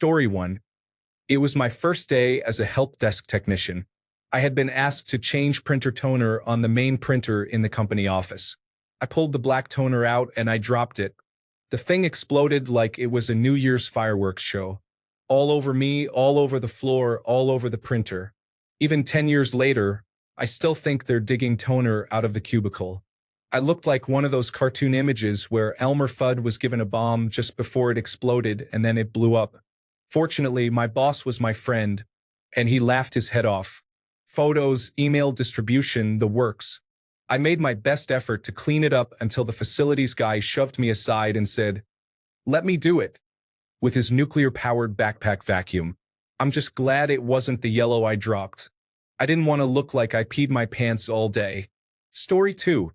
Story 1. It was my first day as a help desk technician. I had been asked to change printer toner on the main printer in the company office. I pulled the black toner out and I dropped it. The thing exploded like it was a New Year's fireworks show. All over me, all over the floor, all over the printer. Even 10 years later, I still think they're digging toner out of the cubicle. I looked like one of those cartoon images where Elmer Fudd was given a bomb just before it exploded and then it blew up. Fortunately, my boss was my friend, and he laughed his head off. Photos, email distribution, the works. I made my best effort to clean it up until the facilities guy shoved me aside and said, "Let me do it," with his nuclear-powered backpack vacuum. I'm just glad it wasn't the yellow I dropped. I didn't want to look like I peed my pants all day. Story 2.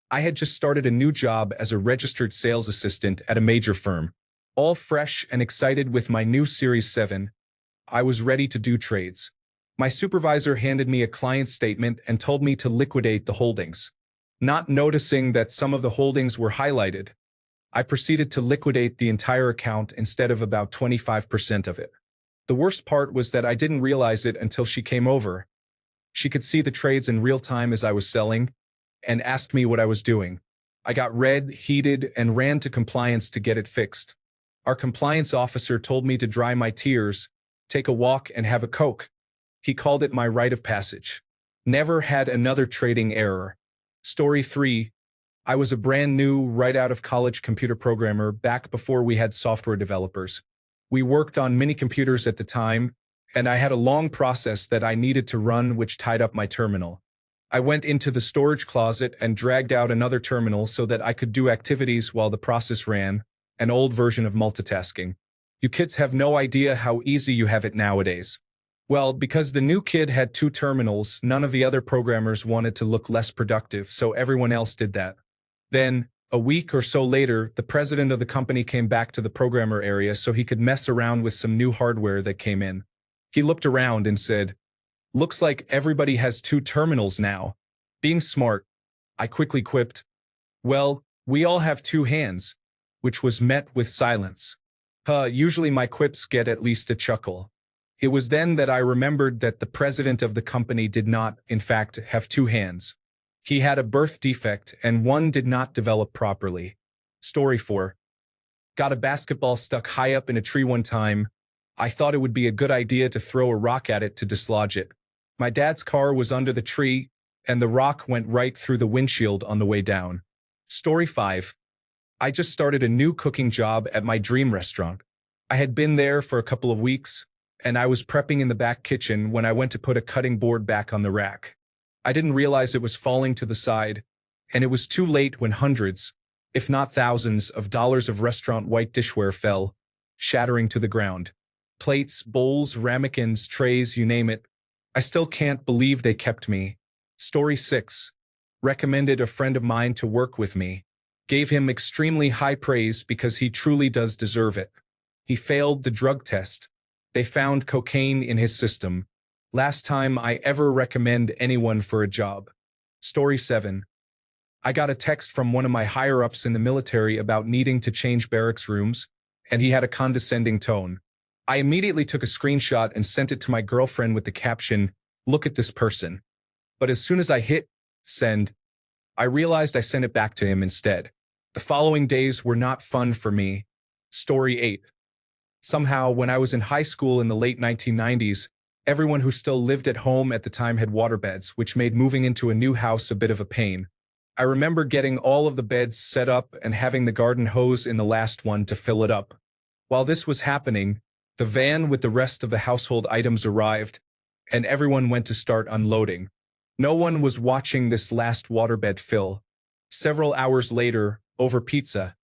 I had just started a new job as a registered sales assistant at a major firm. All fresh and excited with my new Series 7, I was ready to do trades. My supervisor handed me a client statement and told me to liquidate the holdings. Not noticing that some of the holdings were highlighted, I proceeded to liquidate the entire account instead of about 25% of it. The worst part was that I didn't realize it until she came over. She could see the trades in real time as I was selling and asked me what I was doing. I got red, heated, and ran to compliance to get it fixed. Our compliance officer told me to dry my tears, take a walk, and have a Coke. He called it my rite of passage. Never had another trading error. Story 3. I was a brand new, right out of college computer programmer back before we had software developers. We worked on mini computers at the time, and I had a long process that I needed to run which tied up my terminal. I went into the storage closet and dragged out another terminal so that I could do activities while the process ran, an old version of multitasking. You kids have no idea how easy you have it nowadays. Well, because the new kid had 2 terminals, none of the other programmers wanted to look less productive, so everyone else did that. Then, a week or so later, the president of the company came back to the programmer area so he could mess around with some new hardware that came in. He looked around and said, "Looks like everybody has 2 terminals now." Being smart, I quickly quipped, "Well, we all have 2 hands," which was met with silence. Usually my quips get at least a chuckle. It was then that I remembered that the president of the company did not, in fact, have 2 hands. He had a birth defect and one did not develop properly. Story 4. Got a basketball stuck high up in a tree one time. I thought it would be a good idea to throw a rock at it to dislodge it. My dad's car was under the tree, and the rock went right through the windshield on the way down. Story 5. I just started a new cooking job at my dream restaurant. I had been there for a couple of weeks, and I was prepping in the back kitchen when I went to put a cutting board back on the rack. I didn't realize it was falling to the side, and it was too late when hundreds, if not thousands, of dollars of restaurant white dishware fell, shattering to the ground. Plates, bowls, ramekins, trays, you name it. I still can't believe they kept me. Story 6. Recommended a friend of mine to work with me. Gave him extremely high praise because he truly does deserve it. He failed the drug test. They found cocaine in his system. Last time I ever recommend anyone for a job. Story 7. I got a text from one of my higher-ups in the military about needing to change barracks rooms, and he had a condescending tone. I immediately took a screenshot and sent it to my girlfriend with the caption, "Look at this person." But as soon as I hit send, I realized I sent it back to him instead. The following days were not fun for me. Story 8. Somehow, when I was in high school in the late 1990s, everyone who still lived at home at the time had waterbeds, which made moving into a new house a bit of a pain. I remember getting all of the beds set up and having the garden hose in the last one to fill it up. While this was happening, the van with the rest of the household items arrived, and everyone went to start unloading. No one was watching this last waterbed fill. Several hours later, over pizza,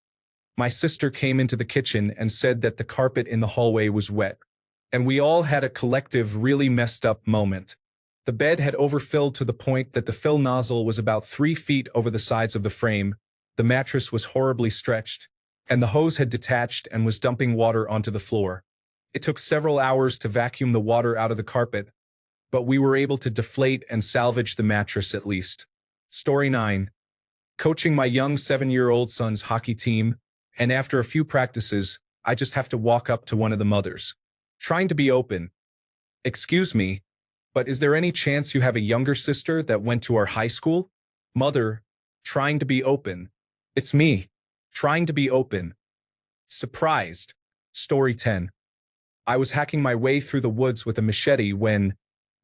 my sister came into the kitchen and said that the carpet in the hallway was wet. And we all had a collective, really messed up moment. The bed had overfilled to the point that the fill nozzle was about 3 feet over the sides of the frame, the mattress was horribly stretched, and the hose had detached and was dumping water onto the floor. It took several hours to vacuum the water out of the carpet, but we were able to deflate and salvage the mattress at least. Story 9. Coaching my young 7-year-old son's hockey team, and after a few practices, I just have to walk up to one of the mothers. Trying to be open. Excuse me, but is there any chance you have a younger sister that went to our high school? Mother, trying to be open. It's me, trying to be open. Surprised. Story 10. I was hacking my way through the woods with a machete when,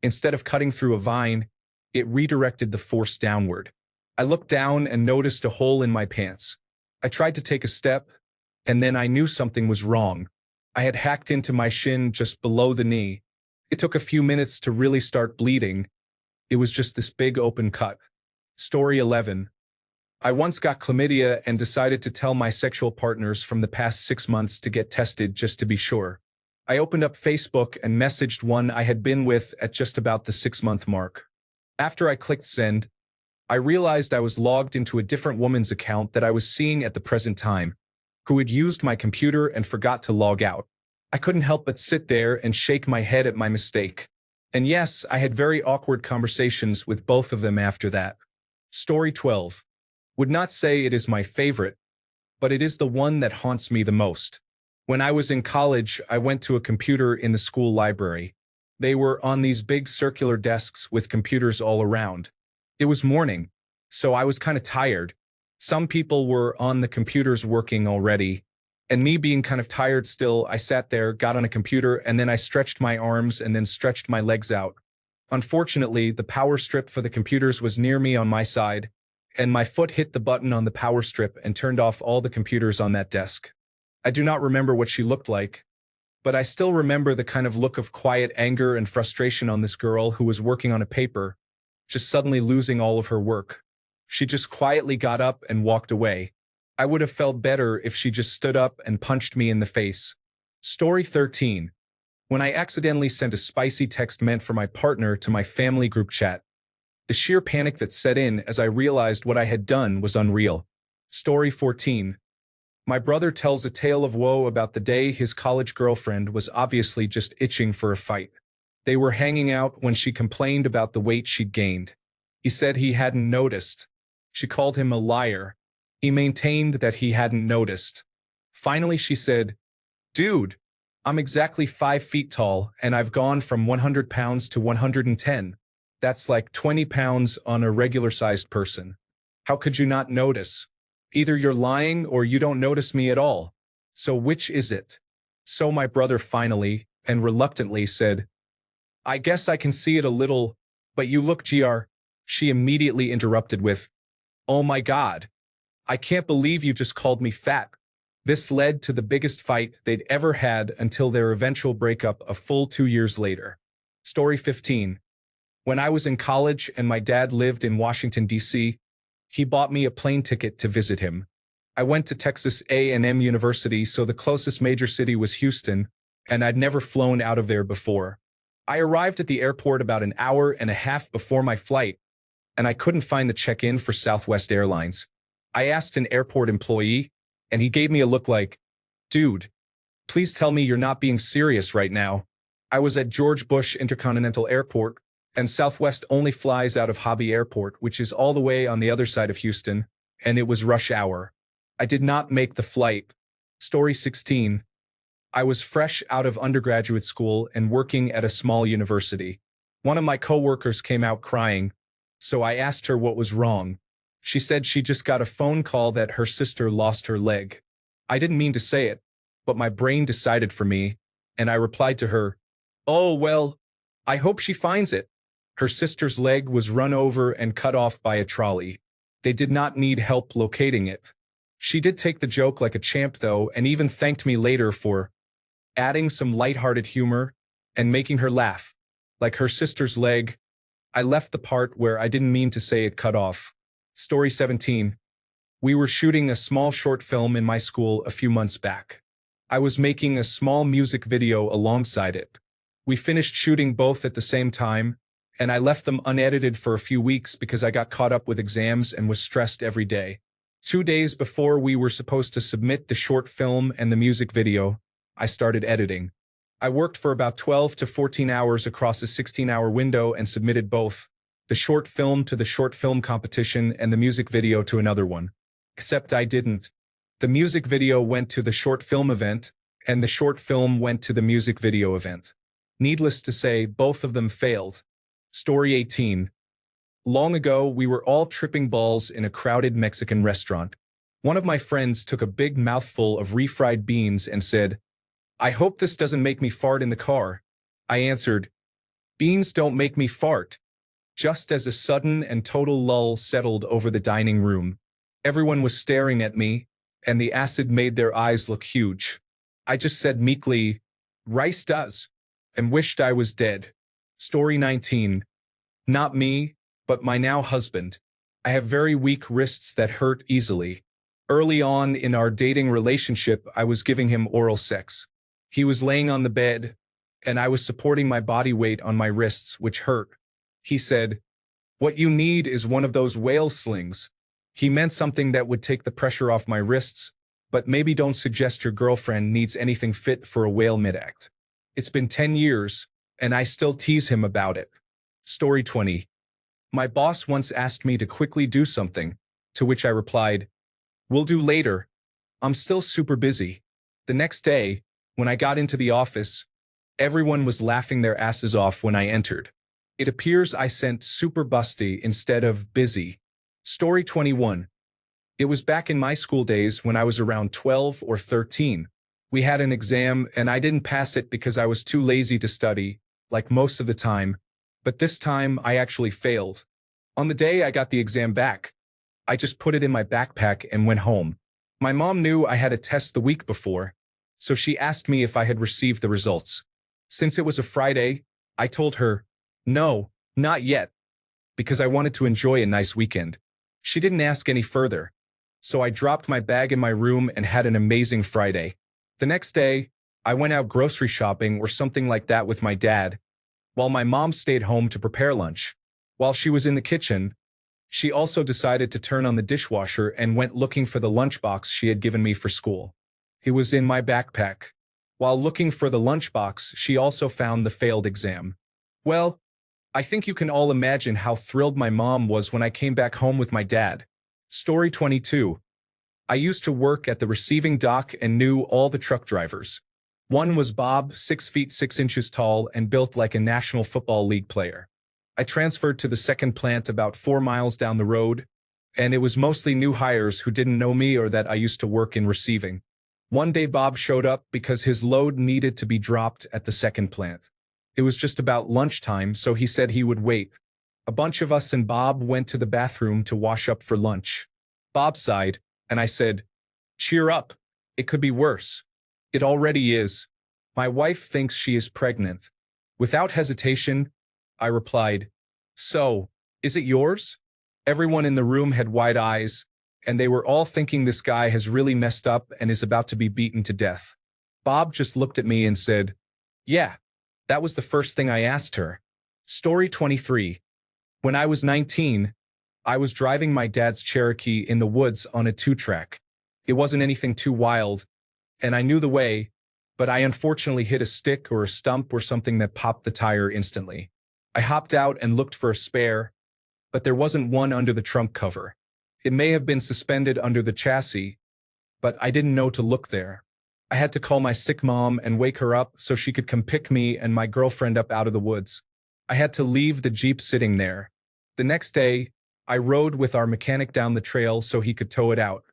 instead of cutting through a vine, it redirected the force downward. I looked down and noticed a hole in my pants. I tried to take a step, and then I knew something was wrong. I had hacked into my shin just below the knee. It took a few minutes to really start bleeding. It was just this big open cut. Story 11. I once got chlamydia and decided to tell my sexual partners from the past 6 months to get tested just to be sure. I opened up Facebook and messaged one I had been with at just about the 6-month mark. After I clicked send, I realized I was logged into a different woman's account that I was seeing at the present time, who had used my computer and forgot to log out. I couldn't help but sit there and shake my head at my mistake. And yes, I had very awkward conversations with both of them after that. Story 12. Would not say it is my favorite, but it is the one that haunts me the most. When I was in college, I went to a computer in the school library. They were on these big circular desks with computers all around. It was morning, so I was kind of tired. Some people were on the computers working already, and me being kind of tired still, I sat there, got on a computer, and then I stretched my arms and then stretched my legs out. Unfortunately, the power strip for the computers was near me on my side, and my foot hit the button on the power strip and turned off all the computers on that desk. I do not remember what she looked like, but I still remember the kind of look of quiet anger and frustration on this girl who was working on a paper, just suddenly losing all of her work. She just quietly got up and walked away. I would have felt better if she just stood up and punched me in the face. Story 13. When I accidentally sent a spicy text meant for my partner to my family group chat. The sheer panic that set in as I realized what I had done was unreal. Story 14. My brother tells a tale of woe about the day his college girlfriend was obviously just itching for a fight. They were hanging out when she complained about the weight she'd gained. He said he hadn't noticed. She called him a liar. He maintained that he hadn't noticed. Finally, she said, "Dude, I'm exactly 5 feet tall, and I've gone from 100 pounds to 110. That's like 20 pounds on a regular-sized person. How could you not notice? Either you're lying or you don't notice me at all. So which is it?" So my brother finally, and reluctantly, said, "I guess I can see it a little, but you look gr." She immediately interrupted with, "Oh my God. I can't believe you just called me fat." This led to the biggest fight they'd ever had until their eventual breakup a full 2 years later. Story 15. When I was in college and my dad lived in Washington, D.C., he bought me a plane ticket to visit him. I went to Texas A&M University, so the closest major city was Houston, and I'd never flown out of there before. I arrived at the airport about an hour and a half before my flight, and I couldn't find the check-in for Southwest Airlines. I asked an airport employee, and he gave me a look like, "Dude, please tell me you're not being serious right now." I was at George Bush Intercontinental Airport, and Southwest only flies out of Hobby Airport, which is all the way on the other side of Houston, and it was rush hour. I did not make the flight. Story 16. I was fresh out of undergraduate school and working at a small university. One of my coworkers came out crying, so I asked her what was wrong. She said she just got a phone call that her sister lost her leg. I didn't mean to say it, but my brain decided for me, and I replied to her, "Oh, well, I hope she finds it." Her sister's leg was run over and cut off by a trolley. They did not need help locating it. She did take the joke like a champ, though, and even thanked me later for adding some lighthearted humor and making her laugh. Like her sister's leg, I left the part where I didn't mean to say it cut off. Story 17. We were shooting a small short film in my school a few months back. I was making a small music video alongside it. We finished shooting both at the same time, and I left them unedited for a few weeks because I got caught up with exams and was stressed every day. 2 days before we were supposed to submit the short film and the music video, I started editing. I worked for about 12 to 14 hours across a 16-hour window and submitted both, the short film to the short film competition and the music video to another one. Except I didn't. The music video went to the short film event, and the short film went to the music video event. Needless to say, both of them failed. Story 18. Long ago, we were all tripping balls in a crowded Mexican restaurant. One of my friends took a big mouthful of refried beans and said, "I hope this doesn't make me fart in the car." I answered, "Beans don't make me fart." Just as a sudden and total lull settled over the dining room. Everyone was staring at me, and the acid made their eyes look huge. I just said meekly, "Rice does," and wished I was dead. Story 19. Not me, but my now husband. I have very weak wrists that hurt easily. Early on in our dating relationship, I was giving him oral sex. He was laying on the bed, and I was supporting my body weight on my wrists, which hurt. He said, "What you need is one of those whale slings." He meant something that would take the pressure off my wrists, but maybe don't suggest your girlfriend needs anything fit for a whale mid-act. It's been 10 years, and I still tease him about it. Story 20. My boss once asked me to quickly do something, to which I replied, "We'll do later. I'm still super busy." The next day, when I got into the office, everyone was laughing their asses off when I entered. It appears I sent super busty instead of busy. Story 21. It was back in my school days when I was around 12 or 13. We had an exam and I didn't pass it because I was too lazy to study, like most of the time, but this time I actually failed. On the day I got the exam back, I just put it in my backpack and went home. My mom knew I had a test the week before, so she asked me if I had received the results. Since it was a Friday, I told her, "No, not yet," because I wanted to enjoy a nice weekend. She didn't ask any further, so I dropped my bag in my room and had an amazing Friday. The next day, I went out grocery shopping or something like that with my dad, while my mom stayed home to prepare lunch. While she was in the kitchen, she also decided to turn on the dishwasher and went looking for the lunchbox she had given me for school. It was in my backpack. While looking for the lunchbox, she also found the failed exam. Well, I think you can all imagine how thrilled my mom was when I came back home with my dad. Story 22. I used to work at the receiving dock and knew all the truck drivers. One was Bob, 6 feet 6 inches tall and built like a National Football League player. I transferred to the second plant about 4 miles down the road, and it was mostly new hires who didn't know me or that I used to work in receiving. One day Bob showed up because his load needed to be dropped at the second plant. It was just about lunchtime, so he said he would wait. A bunch of us and Bob went to the bathroom to wash up for lunch. Bob sighed, and I said, "Cheer up. It could be worse." "It already is. My wife thinks she is pregnant." Without hesitation, I replied, "So, is it yours?" Everyone in the room had wide eyes, and they were all thinking this guy has really messed up and is about to be beaten to death. Bob just looked at me and said, "Yeah, that was the first thing I asked her." Story 23. When I was 19, I was driving my dad's Cherokee in the woods on a 2-track. It wasn't anything too wild, and I knew the way, but I unfortunately hit a stick or a stump or something that popped the tire instantly. I hopped out and looked for a spare, but there wasn't one under the trunk cover. It may have been suspended under the chassis, but I didn't know to look there. I had to call my sick mom and wake her up so she could come pick me and my girlfriend up out of the woods. I had to leave the Jeep sitting there. The next day, I rode with our mechanic down the trail so he could tow it out.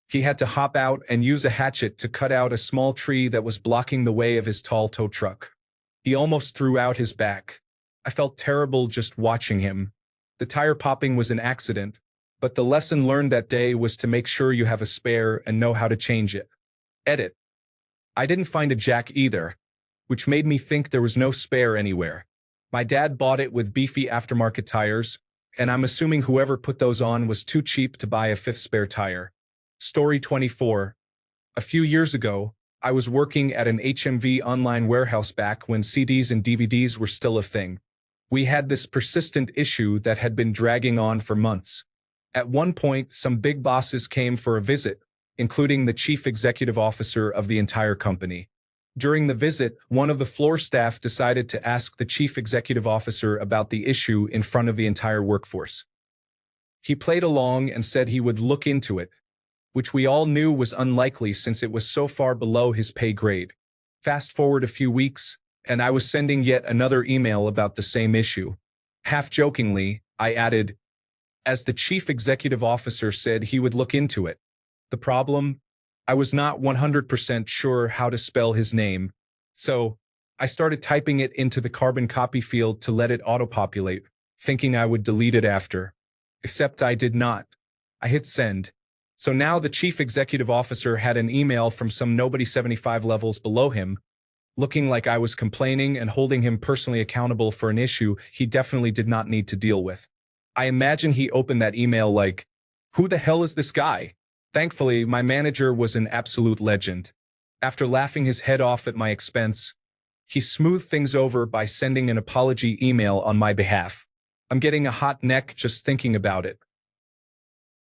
He had to hop out and use a hatchet to cut out a small tree that was blocking the way of his tall tow truck. He almost threw out his back. I felt terrible just watching him. The tire popping was an accident, but the lesson learned that day was to make sure you have a spare and know how to change it. Edit. I didn't find a jack either, which made me think there was no spare anywhere. My dad bought it with beefy aftermarket tires, and I'm assuming whoever put those on was too cheap to buy a 5th spare tire. Story 24. A few years ago, I was working at an HMV online warehouse back when CDs and DVDs were still a thing. We had this persistent issue that had been dragging on for months. At one point, some big bosses came for a visit, including the chief executive officer of the entire company. During the visit, one of the floor staff decided to ask the chief executive officer about the issue in front of the entire workforce. He played along and said he would look into it, which we all knew was unlikely since it was so far below his pay grade. Fast forward a few weeks, and I was sending yet another email about the same issue. Half jokingly, I added, as the chief executive officer said he would look into it. The problem? I was not 100% sure how to spell his name, so I started typing it into the carbon copy field to let it auto-populate, thinking I would delete it after. Except I did not. I hit send. So now the chief executive officer had an email from some nobody 75 levels below him, looking like I was complaining and holding him personally accountable for an issue he definitely did not need to deal with. I imagine he opened that email like, who the hell is this guy? Thankfully, my manager was an absolute legend. After laughing his head off at my expense, he smoothed things over by sending an apology email on my behalf. I'm getting a hot neck just thinking about it.